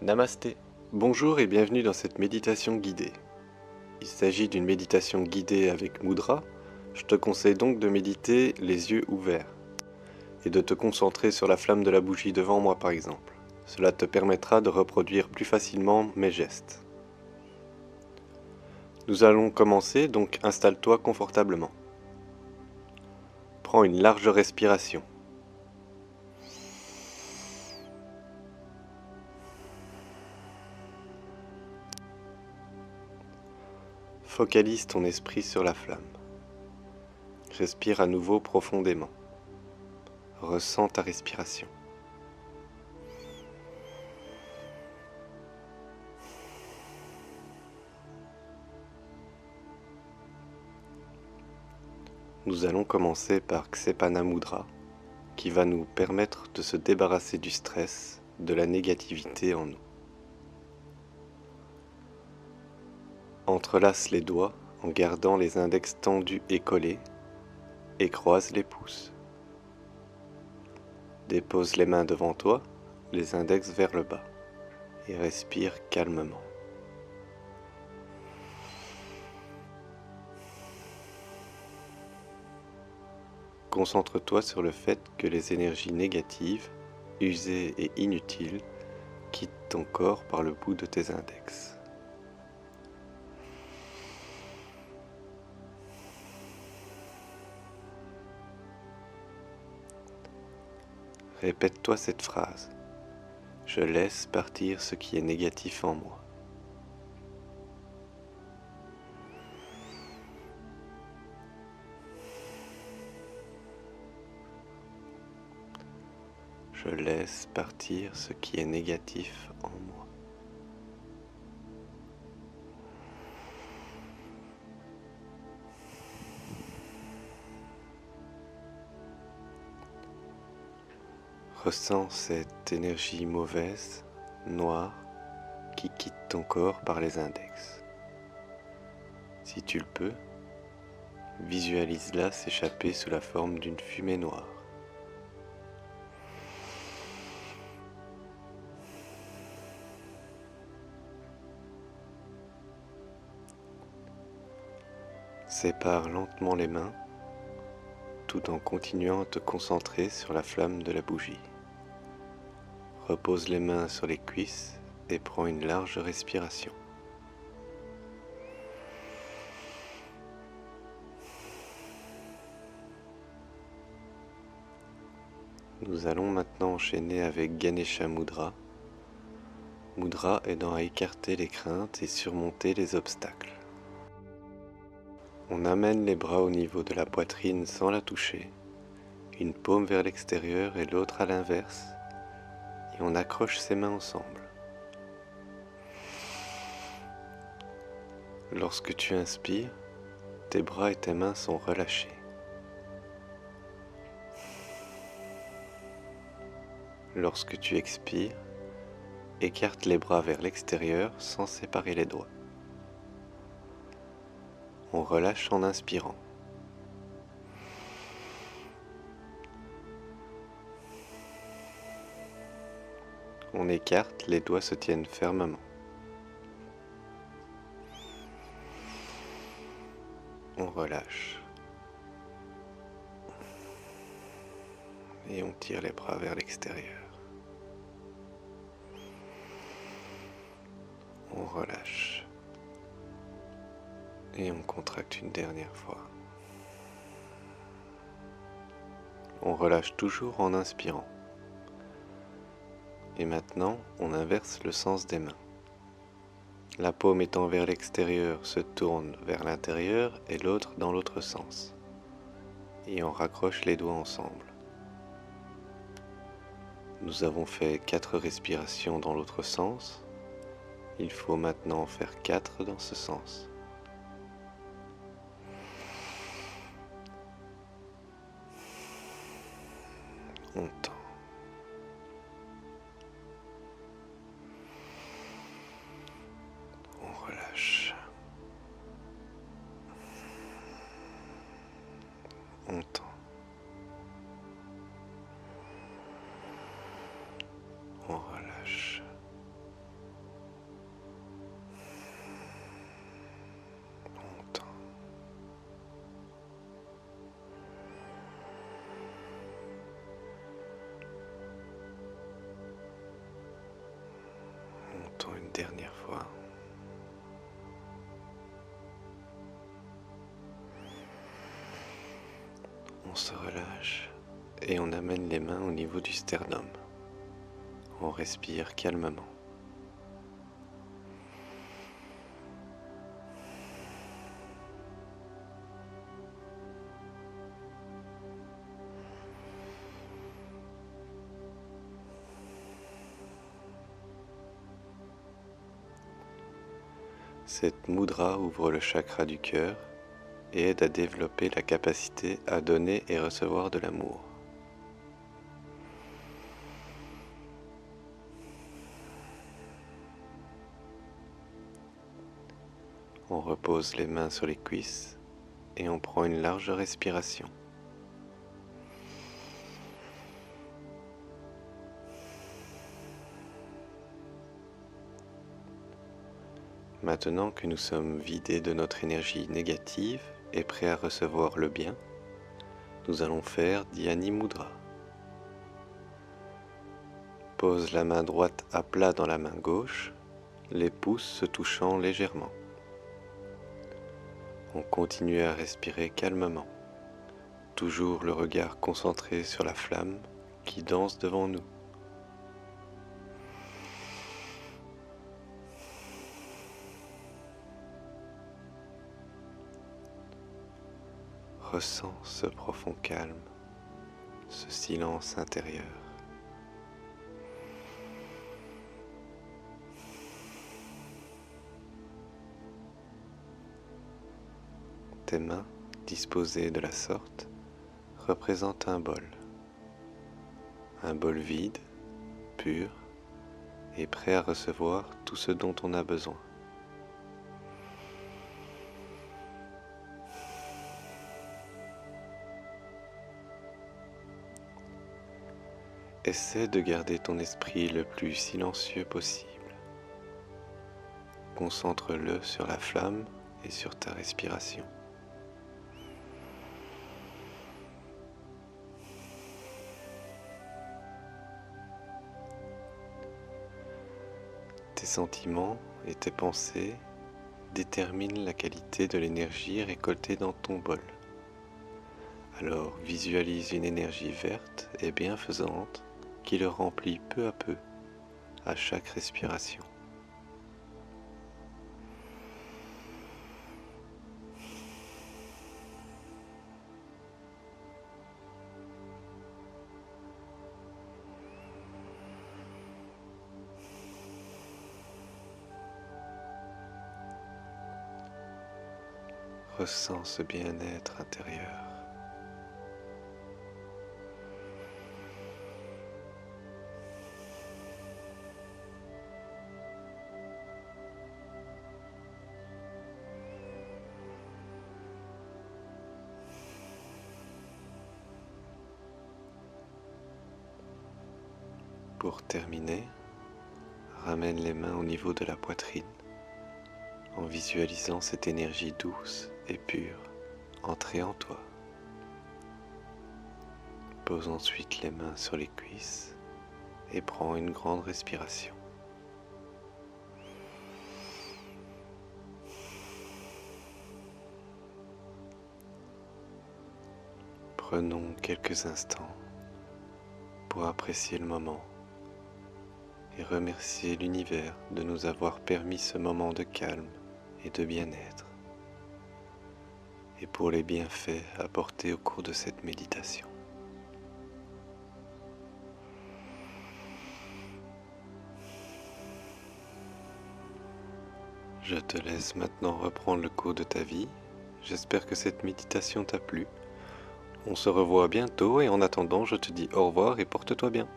Namasté. Bonjour et bienvenue dans cette méditation guidée. Il s'agit d'une méditation guidée avec mudra. Je te conseille donc de méditer les yeux ouverts et de te concentrer sur la flamme de la bougie devant moi par exemple. Cela te permettra de reproduire plus facilement mes gestes. Nous allons commencer, donc installe-toi confortablement. Prends une large respiration. Focalise ton esprit sur la flamme. Respire à nouveau profondément. Ressens ta respiration. Nous allons commencer par Ksepana Mudra, qui va nous permettre de se débarrasser du stress, de la négativité en nous. Entrelace les doigts en gardant les index tendus et collés et croise les pouces. Dépose les mains devant toi, les index vers le bas et respire calmement. Concentre-toi sur le fait que les énergies négatives, usées et inutiles, quittent ton corps par le bout de tes index. Répète-toi cette phrase. Je laisse partir ce qui est négatif en moi. Je laisse partir ce qui est négatif en moi. Ressens cette énergie mauvaise, noire, qui quitte ton corps par les index. Si tu le peux, visualise-la s'échapper sous la forme d'une fumée noire. Sépare lentement les mains, tout en continuant à te concentrer sur la flamme de la bougie. Repose les mains sur les cuisses et prends une large respiration. Nous allons maintenant enchaîner avec Ganesha Mudra. Mudra aidant à écarter les craintes et surmonter les obstacles. On amène les bras au niveau de la poitrine sans la toucher, une paume vers l'extérieur et l'autre à l'inverse, et on accroche ses mains ensemble. Lorsque tu inspires, tes bras et tes mains sont relâchés. Lorsque tu expires, écarte les bras vers l'extérieur sans séparer les doigts. On relâche en inspirant. On écarte, les doigts se tiennent fermement. On relâche. Et on tire les bras vers l'extérieur. On relâche. Et on contracte une dernière fois. On relâche toujours en inspirant. Et maintenant, on inverse le sens des mains. La paume étant vers l'extérieur se tourne vers l'intérieur et l'autre dans l'autre sens. Et on raccroche les doigts ensemble. Nous avons fait 4 respirations dans l'autre sens. Il faut maintenant en faire 4 dans ce sens. On tend. On relâche. On tend. On relâche. dernière fois. On se relâche et on amène les mains au niveau du sternum. On respire calmement. Cette mudra ouvre le chakra du cœur et aide à développer la capacité à donner et recevoir de l'amour. On repose les mains sur les cuisses et on prend une large respiration. Maintenant que nous sommes vidés de notre énergie négative et prêts à recevoir le bien, nous allons faire Dhyani Mudra. Pose la main droite à plat dans la main gauche, les pouces se touchant légèrement. On continue à respirer calmement, toujours le regard concentré sur la flamme qui danse devant nous. Ressens ce profond calme, ce silence intérieur. Tes mains, disposées de la sorte, représentent un bol vide, pur et prêt à recevoir tout ce dont on a besoin. Essaie de garder ton esprit le plus silencieux possible. Concentre-le sur la flamme et sur ta respiration. Tes sentiments et tes pensées déterminent la qualité de l'énergie récoltée dans ton bol. Alors visualise une énergie verte et bienfaisante qui le remplit peu à peu à chaque respiration. Ressens ce bien-être intérieur. Pour terminer, ramène les mains au niveau de la poitrine en visualisant cette énergie douce et pure entrer en toi. Pose ensuite les mains sur les cuisses et prends une grande respiration. Prenons quelques instants pour apprécier le moment et remercier l'univers de nous avoir permis ce moment de calme et de bien-être, et pour les bienfaits apportés au cours de cette méditation. Je te laisse maintenant reprendre le cours de ta vie. J'espère que cette méditation t'a plu. On se revoit bientôt et en attendant, je te dis au revoir et porte-toi bien.